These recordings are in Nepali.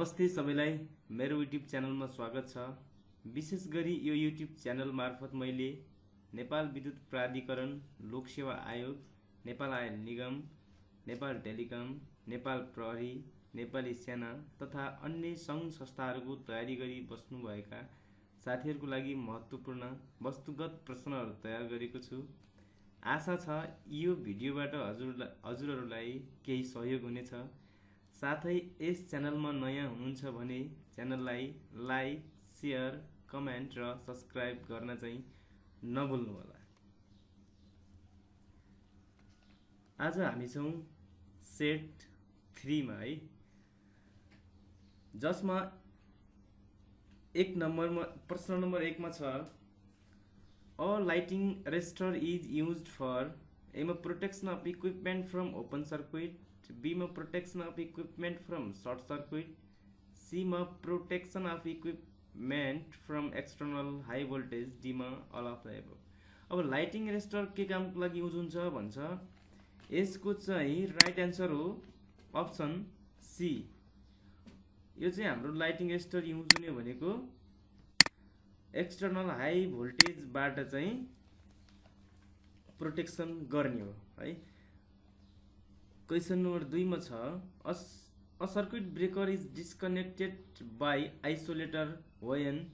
नमस्ते सबैलाई मेरो युट्युब च्यानलमा स्वागत छ। विशेष गरी यो युट्युब च्यानल मार्फत मैले नेपाल विद्युत प्राधिकरण, लोक सेवा आयोग, नेपाल आयल निगम, नेपाल टेलिकम, नेपाल प्रहरी, नेपाली सेना तथा अन्य सङ्घ संस्थाहरूको तयारी गरी बस्नुभएका साथीहरूको लागि महत्त्वपूर्ण वस्तुगत प्रश्नहरू तयार गरेको छु। आशा छ यो भिडियोबाट हजुरहरूलाई केही सहयोग हुनेछ। साथै यस च्यानलमा नयाँ हुनुहुन्छ भने च्यानललाई लाइक, शेयर, कमेन्ट र सब्स्क्राइब गर्न चाहिँ नभुल्नुहोला। आज हामी छौँ सेट 3 मा है, जसमा प्रश्न नम्बर 1 मा छ a lightning arrester is used for A मा protection of equipment from open circuit, B मा protection of equipment from short circuit, C मा protection of equipment from external high voltage, D मा अल अफ द एबभ। अब लाइटिङ अरेस्टर के कामको लागि युज हुन्छ भन्छ, यसको चाहिँ राइट एन्सर हो अप्सन सी। यो चाहिँ हाम्रो लाइटिङ अरेस्टर युज हुने भनेको एक्सटर्नल हाई भोल्टेजबाट चाहिँ प्रोटेक्सन गर्ने हो है। क्वेसन नम्बर 2 मा छ a circuit breaker is disconnected by isolator when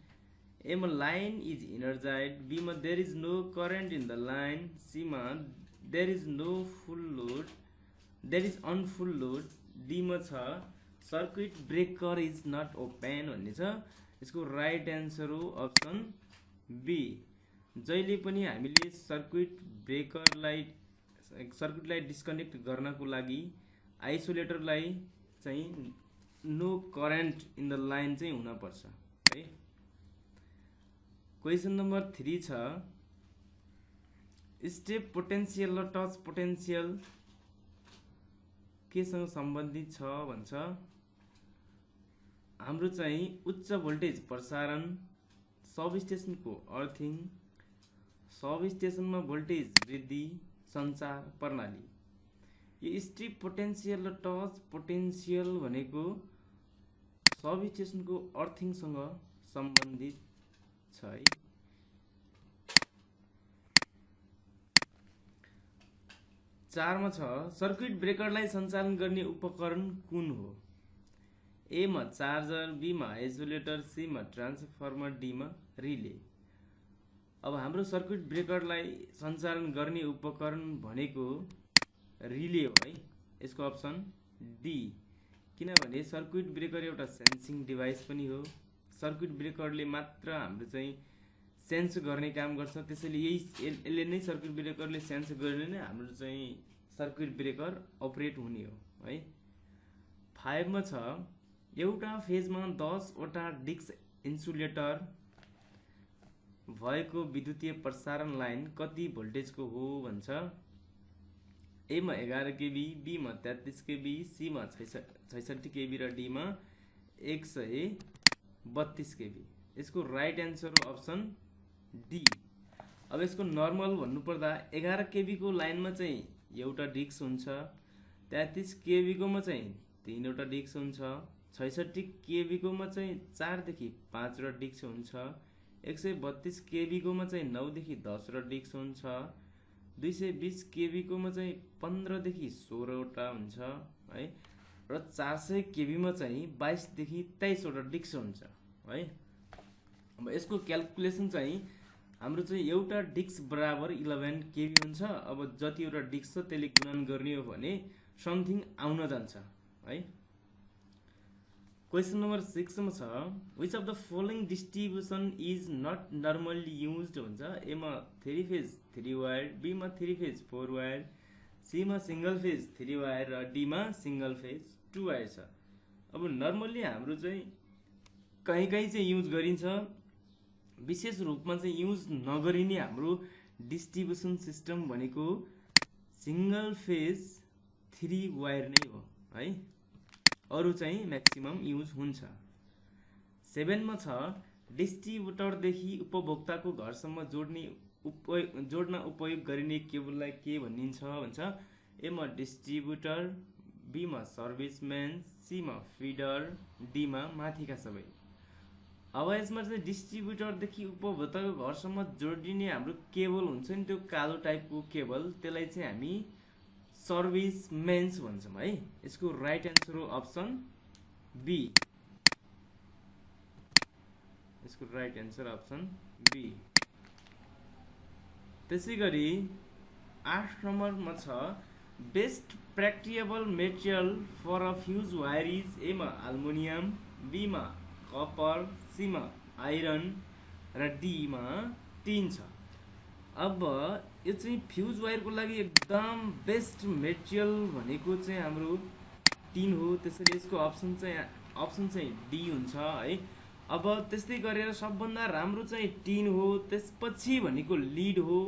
A मा लाइन इज इनर्जाइज्ड, बी मा there is no current in the line, C मा there is on full load, D मा छ circuit breaker is not open भन्ने छ। यसको राइट एन्सर हो अप्सन बी। जहिले पनि हामीले सर्किटलाई डिस्कनेक्ट गर्नको लागि आइसोलेटरलाई चाहिँ no current in the line चाहिँ हुन पर्छ है। क्वेसन नम्बर 3 छ स्टेप पोटेन्शियल र टच पोटेन्शियल केसँग सम्बन्धित छ भन्छ। हाम्रो चाहिँ उच्च भोल्टेज प्रसारण, सबस्टेसनको अर्थिङ, सबस्टेसनमा भोल्टेज वृद्धि, सञ्चार प्रणाली। यो स्टेप पोटेन्शियल र टच पोटेन्शियल भनेको सबस्टेसनको अर्थिङसँग सम्बन्धित छ है। चारमा छ सर्किट ब्रेकरलाई सञ्चालन गर्ने उपकरण कुन हो? ए मा चार्जर, बी मा आइसोलेटर, सी मा ट्रान्सफर्मर, डी मा रिले। अब हाम्रो सर्किट ब्रेकरलाई सञ्चालन गर्ने उपकरण भनेको रिले हो है। यसको अप्सन डी, किनभने सर्किट ब्रेकर एउटा सेन्सिङ डिभाइस पनि हो। सर्किट ब्रेकरले मात्र हाम्रो चाहिँ सेन्स गर्ने काम गर्छ, त्यसैले यसले नै सर्किट ब्रेकरले सेन्स गर्ने नै हाम्रो चाहिँ सर्किट ब्रेकर अपरेट हुने हो है। 5 मा छ एउटा फेजमा 10 वटा डिस्क इन्सुलेटर भएको विद्युतीय प्रसारण लाइन कति भोल्टेजको हो भन्छ। ए मा 11 केबी, बी मा 33 केबी, सी मा 66 केबी र डी मा 132 केबी। यसको राइट एन्सर हो अप्सन डी। अब यसको नर्मल भन्नुपर्दा 11 केबी को लाइनमा चाहिँ एउटा डिस्क हुन्छ, 33 केबी कोमा चाहिँ 3 वटा डिस्क हुन्छ, 66 केबी कोमा चाहिँ 4 देखि 5 वटा डिस्क हुन्छ, 132 केबी कोमा चाहिँ 9 देखि 10 वटा डिस्क हुन्छ, 220 केबी कोमा चाहिँ 15 देखि 16 वटा हुन्छ है, र 400 केबी मा चाहिँ 22 देखि 23 वटा डिस्क हुन्छ है। अब यसको क्याल्कुलेसन चाहिँ हाम्रो चाहिँ एउटा डिस्क बराबर 11 केबी हुन्छ। अब जति वटा डिस्क छ त्यसले गुणन गर्ने हो भने समथिङ आउन जान्छ है। क्वेसन नम्बर 6 मा छ which of the following distribution is not normally used भन्छ। ए मा 3 फेज 3 वायर, बी मा 3 फेज 4 वायर, सी मा सिंगल फेज 3 वायर र डी मा सिंगल फेज 2 वायर छ। अब नर्मली हाम्रो चाहिँ कहीँ चाहिँ युज गरिन्छ, विशेष रूपमा चाहिँ युज नगरिने हाम्रो डिस्ट्रिब्युसन सिस्टम भनेको सिंगल फेज 3 वायर नै हो है। अरु चाहिँ म्याक्सिमम युज हुन्छ। 7 मा छ डिस्ट्रिब्युटरदेखि उपभोक्ताको घरसम्म जोड्न उपयोग गरिने केबललाई के भनिन्छ भन्छ। ए मा डिस्ट्रिब्युटर, बीमा सर्भिसम्यान, सीमा फिडर, डीमा माथिका सबै। अब यसमा चाहिँ डिस्ट्रिब्युटरदेखि उपभोक्ताको घरसम्म जोडिने हाम्रो केबल हुन्छ नि, त्यो कालो टाइपको केबल, त्यसलाई चाहिँ हामी सर्भिसमेन्स भन्छौँ है। यसको राइट एन्सर हो अप्सन बी। यसको राइट एन्सर अप्सन बी। त्यसै गरी 8 नम्बरमा छ best practicable material for a fuse wire is एमा एल्युमिनियम, बीमा कपर, सीमा आइरन र डीमा टिन छ। अब यो चाहिँ फ्युज वायरको लागि एकदम बेस्ट मेटेरियल भनेको चाहिँ हाम्रो टिन हो, त्यसैले यसको अप्सन चाहिँ डी हुन्छ है। अब त्यस्तै गरेर सबभन्दा राम्रो चाहिँ टिन हो, त्यसपछि भनेको लिड हो,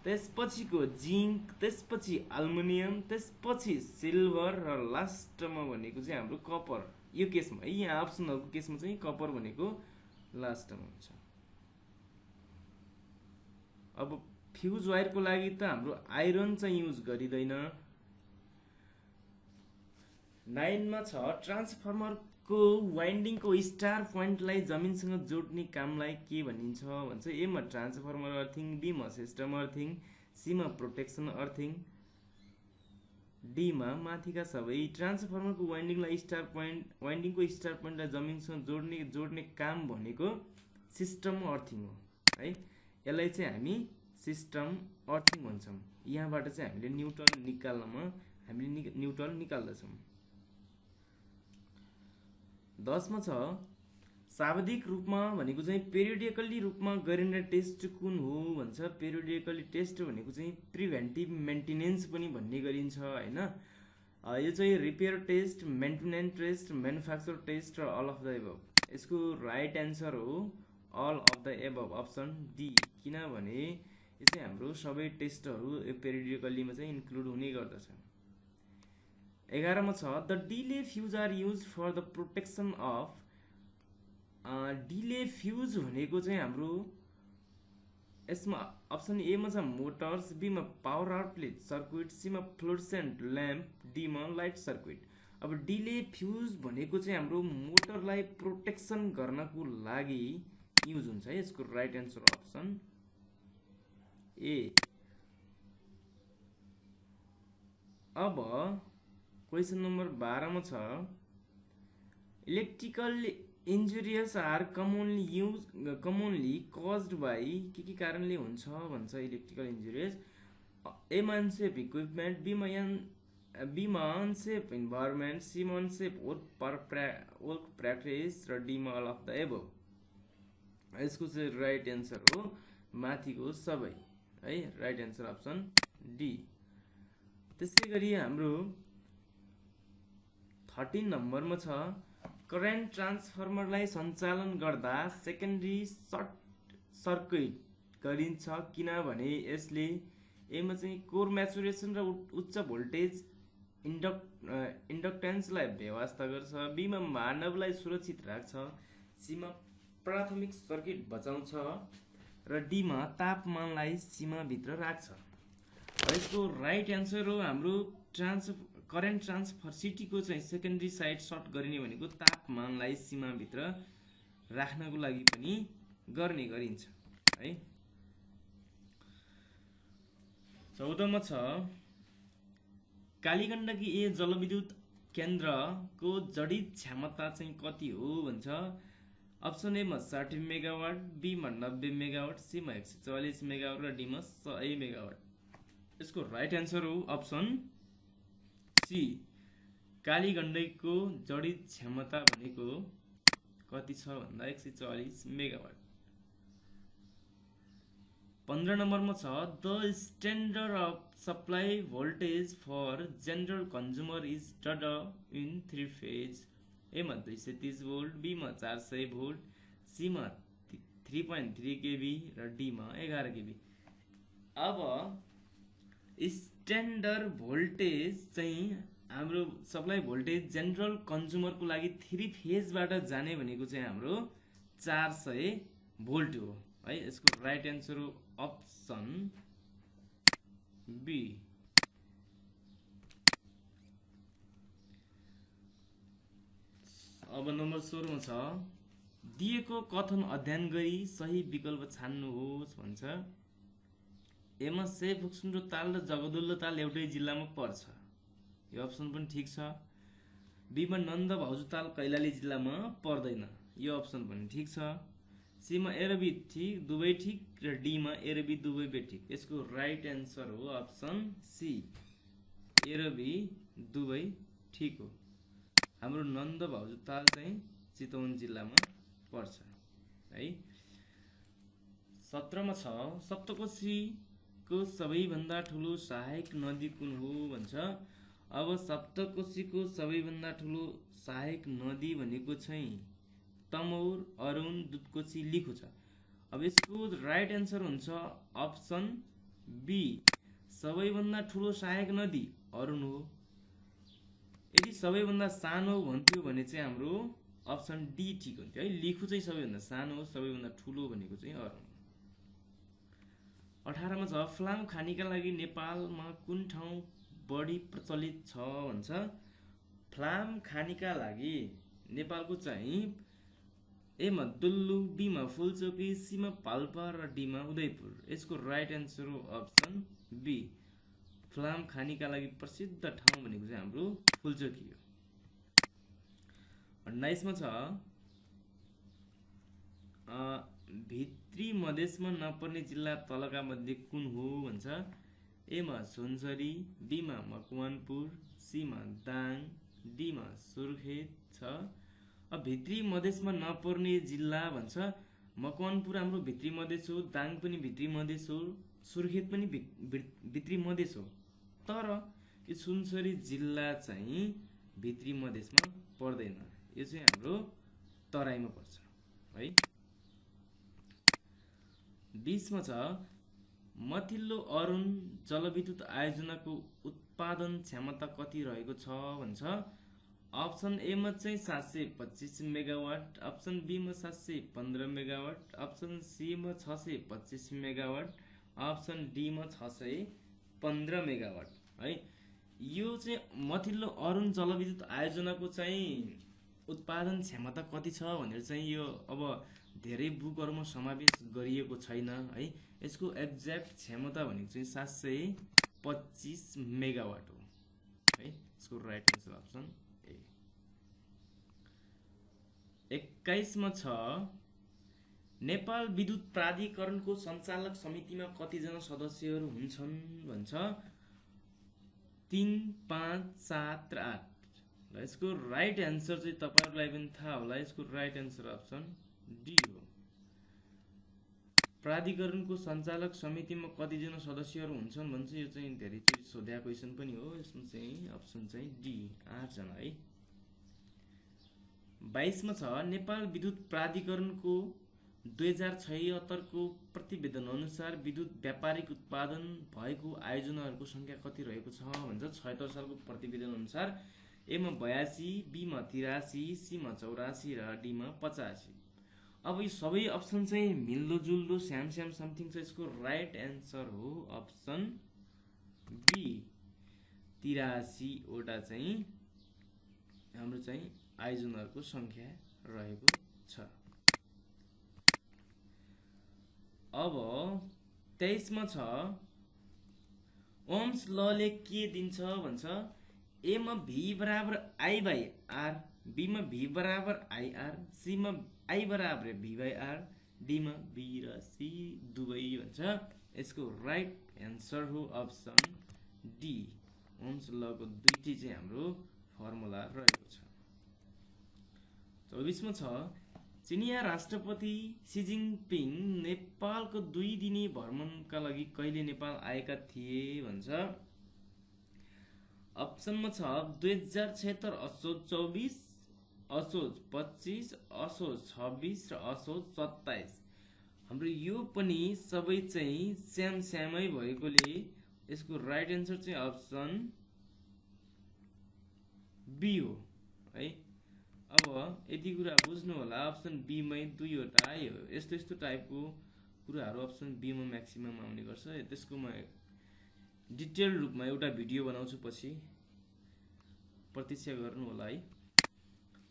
त्यसपछिको जिङ्क, त्यसपछि एल्युमिनियम, त्यसपछि सिल्भर र लास्टमा भनेको चाहिँ हाम्रो कपर। यो केसमा है, यहाँ अप्सनहरूको केसमा चाहिँ कपर भनेको लास्टमा हुन्छ। अब फ्युज वायरको लागि त हाम्रो आइरन चाहिँ युज गरिँदैन। 9 मा छ ट्रान्सफर्मरको वाइन्डिङको स्टार पोइन्टलाई जमिनसँग जोड्ने कामलाई के भनिन्छ भन्छ। एमा ट्रान्सफर्मर अर्थिङ, बीमा सिस्टम अर्थिङ, सीमा प्रोटेक्सन अर्थिङ, डीमा माथिका सबै। ट्रान्सफर्मरको वाइन्डिङको स्टार पोइन्टलाई जमिनसँग जोड्ने काम भनेको सिस्टम अर्थिङ हो है। यसलाई चाहिँ हामी सिस्टम अर्थिङ भन्छौँ। यहाँबाट चाहिँ हामीले न्युट्रल निकाल्दछौँ। 10 मा छ शाब्दिक रूपमा भनेको चाहिँ पेरियोडिकली रूपमा गरिने टेस्ट कुन हो भन्छ। पेरियोडिकली टेस्ट भनेको चाहिँ प्रिभेन्टिभ मेन्टेनेन्स पनि भन्ने गरिन्छ होइन। यो चाहिँ repair test, maintenance test, manufacture test र अल अफ द एबभ। यसको राइट एन्सर हो all of the above, option D. किनभने यो चाहिँ हाम्रो सबै टेस्टहरू यो पेरियोडिकलीमा चाहिँ इन्क्लुड हुने गर्दछ। 11 मा छ the delay fuse are use for the protection of. Delay fuse भनेको चाहिँ हाम्रो यसमा अप्सन ए मा छ मोटर्स, बीमा पावर आउटलेट सर्किट, सीमा फ्लोरेसेन्ट ल्याम्प, डीमा लाइट सर्किट। अब डिले फ्युज भनेको चाहिँ हाम्रो मोटरलाई प्रोटेक्सन गर्नको लागि युज हुन्छ है। यसको राइट एन्सर अप्सन ए। अब क्वेसन नम्बर 12 मा छ electrical injuries are commonly caused by के कारणले हुन्छ भन्छ। इलेक्ट्रिकल इन्जुरियस एमा अनसेफ इक्विपमेन्ट, बीमा अनसेफ इन्भाइरोमेन्ट, सीमा अनसेफ वर्क प्र्याक्टिस र डीमा अल अफ द एबभ। यसको चाहिँ राइट एन्सर हो माथिको सबै है। Right answer option D. त्यसै गरी हाम्रो 13 नम्बरमा छ करेन्ट ट्रान्सफर्मरलाई सञ्चालन गर्दा सेकेन्डरी सर्ट सर्किट गरिन्छ किनभने यसले एमा चाहिँ कोर म्याचुरेसन र उच्च भोल्टेज इन्डक्टेन्सलाई व्यवस्था गर्छ, बीमा मानवलाई सुरक्षित राख्छ, सीमा प्राथमिक सर्किट बचाउँछ र डीमा तापमानलाई सीमाभित्र राख्छ। यसको राइट एन्सर हो हाम्रो करेन्ट ट्रान्सफर सिटीको चाहिँ सेकेन्डरी साइड सर्ट गरिने भनेको तापमानलाई सीमाभित्र राख्नको लागि पनि गर्ने गरिन्छ है। 14 मा छ कालीगण्डकी ए जलविद्युत केन्द्रको जडित क्षमता चाहिँ कति हो भन्छ। अप्सन ए मा 60 मेगावाट, बी मा 90 मेगावाट, सी मा 140 मेगावाट र डी मा 100 मेगावाट। यसको राइट एन्सर हो अप्सन सी। कालीगण्डकीको जडित क्षमता भनेको कति छ भन्दा 140 मेगावाट। 15 नम्बरमा छ the standard of supply voltage for general consumer is डड इन 3 फेज। ए मा 230 भोल्ट, बी मा 400 भोल्ट, सी मा 3.3 केबी र डी मा 11 केबी। अब स्ट्यान्डर्ड भोल्टेज चाहिँ हाम्रो सप्लाई भोल्टेज जेनरल कन्ज्युमरको लागि 3 फेजबाट जाने भनेको चाहिँ हाम्रो 400 भोल्ट हो है। यसको राइट एन्सर हो अप्सन बी। अब नम्बर 16 मा छ दिएको कथन अध्ययन गरी सही विकल्प छान्नुहोस् भन्छ। एमा सेफोक्सुन्डो ताल र जगदुल्लो ताल एउटै जिल्लामा पर्छ, यो अप्सन पनि ठिक छ। बीमा नन्द भाउजू ताल कैलाली जिल्लामा पर्दैन, यो अप्सन पनि ठिक छ। सीमा एरबी ठिक, दुवै ठिक, र डीमा एरबी दुवै बेठिक। यसको राइट एन्सर हो अप्सन सी, एरबी दुवै ठिक हो। हाम्रो नन्द भाउजू ताल चाहिँ चितवन जिल्लामा पर्छ है। 17 मा छ सप्तकोशीको सबैभन्दा ठुलो सहायक नदी कुन हो भन्छ। अब सप्तकोशीको सबैभन्दा ठुलो सहायक नदी भनेको चाहिँ तमौर, अरुण, दुधकोशी, लिखु छ। अब यसको राइट एन्सर हुन्छ अप्सन बी, सबैभन्दा ठुलो सहायक नदी अरुण हो। यदि सबैभन्दा सानो भन्थ्यो भने चाहिँ हाम्रो अप्सन डी ठिक हुन्थ्यो है। लिखु चाहिँ सबैभन्दा सानो हो, सबैभन्दा ठुलो भनेको चाहिँ अरुण। 18 मा छ फ्लाम खानीका लागि नेपालमा कुन ठाउँ बढी प्रचलित छ भन्छ। फ्लाम खानीका लागि नेपालको चाहिँ एमा दुल्लु, बीमा फुलचोकी, सीमा पाल्पा र डीमा उदयपुर। यसको राइट एन्सर हो अप्सन बी, फ्लाम खानीका लागि प्रसिद्ध ठाउँ भनेको चाहिँ हाम्रो फुलचोकी हो। 19 मा छ भित्री मधेसमा नपर्ने जिल्ला तलका मध्ये कुन हो भन्छ। एमा सुनसरी, बीमा मकवानपुर, सीमा दाङ, डीमा सुर्खेत छ। अब भित्री मधेसमा नपर्ने जिल्ला भन्छ। मकवानपुर हाम्रो भित्री मधेस हो, दाङ पनि भित्री मधेस हो, सुर्खेत पनि भित्री मधेस हो, तर यो सुनसरी जिल्ला चाहिँ भित्री मधेसमा पर्दैन, यो चाहिँ हाम्रो तराईमा पर्छ है। 20 मा छ मथिल्लो अरुण जलविद्युत आयोजनाको उत्पादन क्षमता कति रहेको छ भन्छ। अप्सन ए मा चाहिँ 725 मेगावाट, अप्सन बी मा 715 मेगावाट, अप्सन सी मा 625 मेगावाट, अप्सन डी मा 615 मेगावाट है। यो चाहिँ मथिल्लो अरुण जलविद्युत आयोजनाको चाहिँ उत्पादन क्षमता कति छ भनेर चाहिँ यो अब धेरै बुकहरुमा समावेश गरिएको छैन है। यसको एक्ज्याक्ट क्षमता भनेको चाहिँ 725 मेगावाट हो है। यसको राइट एन्सर अप्सन ए। 21 मा छ नेपाल विद्युत प्राधिकरणको सञ्चालक समितिमा कतिजना सदस्यहरू हुन्छन् भन्छ। 3, 5, 7 र 8। ल यसको राइट एन्सर चाहिँ तपाईहरुलाई पनि थाहा होला, यसको राइट एन्सर अप्सन डी हो। प्राधिकरणको सञ्चालक समितिमा कतिजना सदस्यहरू हुन्छन् भन्छ। यो चाहिँ धेरै चोटि सोध्या क्वेशन पनि हो। यसमा चाहिँ अप्सन चाहिँ डी 8 जना है। 22 मा छ नेपाल विद्युत प्राधिकरणको 2076 को प्रतिवेदन अनुसार विद्युत व्यापारिक उत्पादन भएको आयोजनाहरूको संख्या कति रहेको छ भन्छ। 76 सालको प्रतिवेदन अनुसार ए मा 82, बी मा 83, सी मा 84 र डी मा 85। अब यो सबै अप्सन चाहिँ मिल्दो जुल्दो स्याम समथिङ छ। यसको राइट एन्सर हो अप्सन बी, 83 वटा चाहिँ हाम्रो चाहिँ आयोजनाहरूको संख्या रहेको छ। अब 23 मा छ ओम्स लले के दिन्छ भन्छ। ए मा V बराबर I बाई R, बी मा V बराबर IR, सी मा I बराबर V बाई R, डी मा B र C दुवै भन्छ। यसको राइट एन्सर हो अप्सन डी, ओम्स लको दुईटी चाहिँ हाम्रो फर्मुला रहेको छ। 24 मा छ चिनिया राष्ट्रपति सी जिनपिङ नेपालको 2 दिने भ्रमणका लागि कहिले नेपाल आएका थिए भन्छ। अप्सनमा छ 2076 असोज 24, असोज 25, असोज 26 र असोज 27। हाम्रो यो पनि सबै चाहिँ स्यामै भएकोले यसको राइट एन्सर चाहिँ अप्सन बी हो है। अब यति कुरा बुझ्नु होला, अप्सन बी मै दुईवटा आयो। यस्तो टाइपको कुराहरू अप्सन बी मा म्याक्सिमम आउने गर्छ। त्यसको म डिटेल रूपमा एउटा भिडियो बनाउँछु, पछि प्रतीक्षा गर्नु होला है।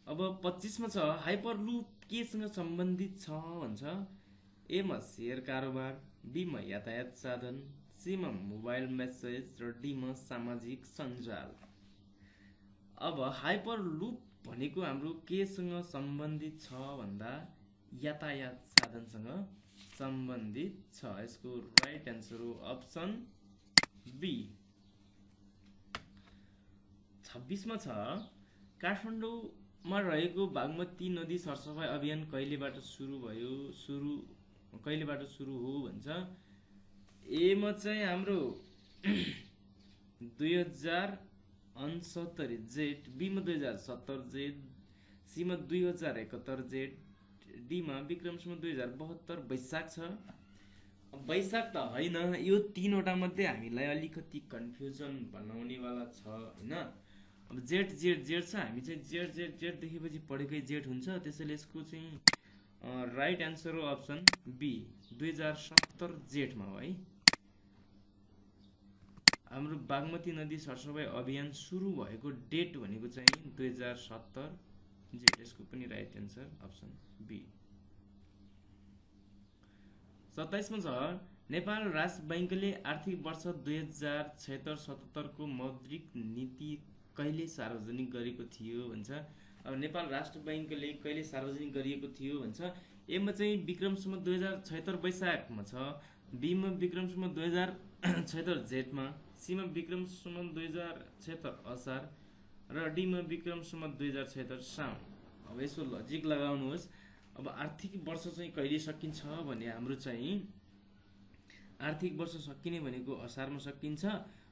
अब 25 मा छ हाइपर लुप केसँग सम्बन्धित छ भन्छ। ए मा शेयर कारोबार, बी मा यातायात साधन, सी मा मोबाइल मेसेज र डी मा सामाजिक सञ्जाल। अब हाइपर लुप भनेको हाम्रो केसँग सम्बन्धित छ भन्दा यातायात साधनसँग सम्बन्धित छ। यसको राइट एन्सर हो अप्सन बी। 26 मा छ काठमाडौँमा रहेको बागमती नदी सरसफाइ अभियान कहिलेबाट सुरु हो भन्छ। ए मा चाहिँ हाम्रो 2069 जेठ, बी मा 2070 जेठ, सी मा 2071 जेठ, डी मा विक्रम सम्वत 2072 वैशाख छ। वैशाख त होइन, यो तीनवटा मध्ये हामीलाई अलिकति कन्फ्युजन बनाउनेवाला छ होइन। अब जेठ जेठ जेठ छ, हामी चाहिँ जेठ जेठ जेठ देखेपछि पढेकै जेठ हुन्छ, त्यसैले यसको चाहिँ राइट एन्सर हो अप्सन बी 2070 जेठमा हो है। हाम्रो बागमती नदी सरसफाइ अभियान सुरु भएको डेट भनेको चाहिँ 2070 जेठ। यसको पनि राइट एन्सर अप्सन बी। 27 मा छ नेपाल राष्ट्र बैंकले आर्थिक वर्ष 2076-77 को मौद्रिक नीति कहिले सार्वजनिक गरेको थियो भन्छ। अब नेपाल राष्ट्र बैंकले कहिले सार्वजनिक गरिएको थियो भन्छ। ए मा चाहिँ विक्रम सम्वत 2076 वैशाखमा छ, बी मा विक्रम सम्वत 2076 जेठमा, सी मा विक्रम सम्वत 2076 असार र डी मा विक्रम सम्वत 2076 साउन। अब यसो लजिक लगाउनुहोस्। अब आर्थिक वर्ष चाहिँ कहिले सकिन्छ भने हाम्रो चाहिँ आर्थिक वर्ष सकिने भनेको असारमा सकिन्छ,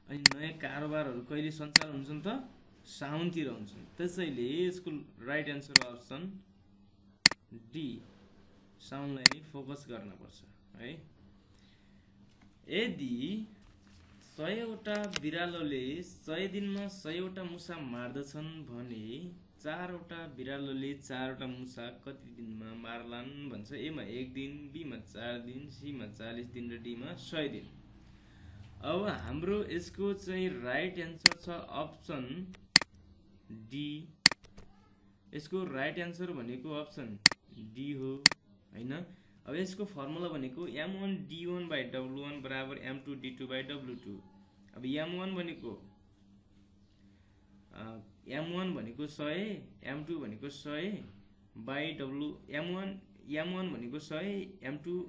अनि नयाँ कारोबारहरू कहिले सञ्चालन हुन्छन् त साउनतिर हुन्छन्। त्यसैले यसको राइट एन्सर अप्सन डी, साउनलाई नै फोकस गर्नुपर्छ है। यदि 100वटा बिरालोले 100 दिनमा 100वटा मुसा मार्दछन् भने 4वटा बिरालोले 4वटा मुसा कति दिनमा मार्लान् भन्छ। ए मा 1 दिन, बी मा 4 दिन, सी मा 40 दिन र डी मा 100 दिन। अब हाम्रो यसको चाहिँ राइट एन्सर छ अप्सन डी। यसको राइट एन्सर भनेको अप्सन डी हो हैन। अब यसको फर्मुला भनेको m1d1/w1 बराबर m2d2/w2। अब m1 भनेको 100, m2 भनेको 100 बाई w, m1 भनेको 100, m2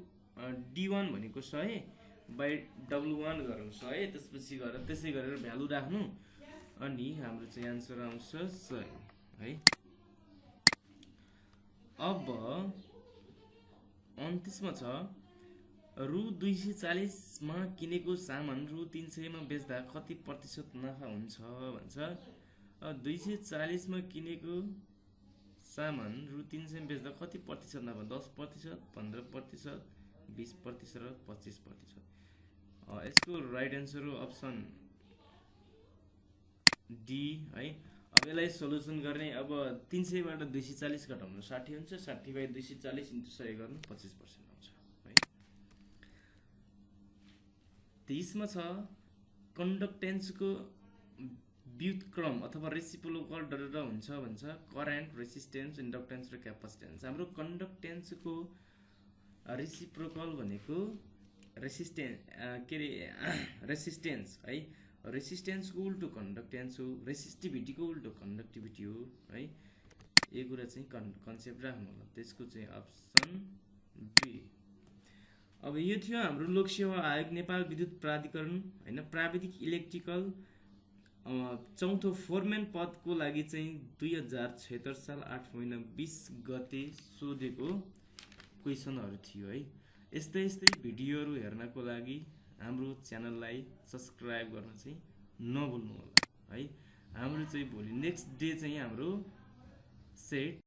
d1 भनेको 100 बाई w1 गरौँ 100, त्यसपछि गएर त्यसै गरेर भ्यालु राख्नु, अनि हाम्रो चाहिँ आन्सर आउँछ 100 है। अब 29 मा छ रु 240 मा किनेको सामान रु 300 मा बेच्दा कति प्रतिशत नाफा हुन्छ भन्छ। 240 मा किनेको सामान रु 300 मा बेच्दा कति प्रतिशत नाफा? 10%, 15%, 20% र 25%। यसको राइट एन्सर हो अप्सन डी है। अब यसलाई सोलुसन गर्ने, अब 300 बाट 240 घटाउनु 60 हुन्छ, 60 बाई 240 × 100 गर्नु 25% आउँछ है। 30 मा छ कन्डक्टेन्सको व्युत्क्रम अथवा रेसिप्रोकल डर हुन्छ भन्छ। करेन्ट, रेसिस्टेन्स, इन्डक्टेन्स र क्यापासिटेन्स। हाम्रो कन्डक्टेन्सको रेसिप्रोकल भनेको रेसिस्टेन्स है। रेसिस्टेन्सको उल्टो कन्डक्टेन्स हो, रेसिस्टिभिटीको उल्टो कन्डक्टिभिटी हो है। यो कुरा चाहिँ कन्सेप्ट राख्नु होला। त्यसको चाहिँ अप्सन बी। अब यो थियो हाम्रो लोक सेवा आयोग नेपाल विद्युत प्राधिकरण हैन, प्राविधिक इलेक्ट्रिकल चौथो फोरम्यान पदको लागि चाहिँ 2076 साल 8 महिना 20 गते सोधेको क्वेसनहरू थियो है। यस्तै भिडियोहरू हेर्नको लागि हाम्रो च्यानललाई सब्स्क्राइब गर्न चाहिँ नभुल्नु होला है। हाम्रो चाहिँ भोलि नेक्स्ट डे चाहिँ हाम्रो सेट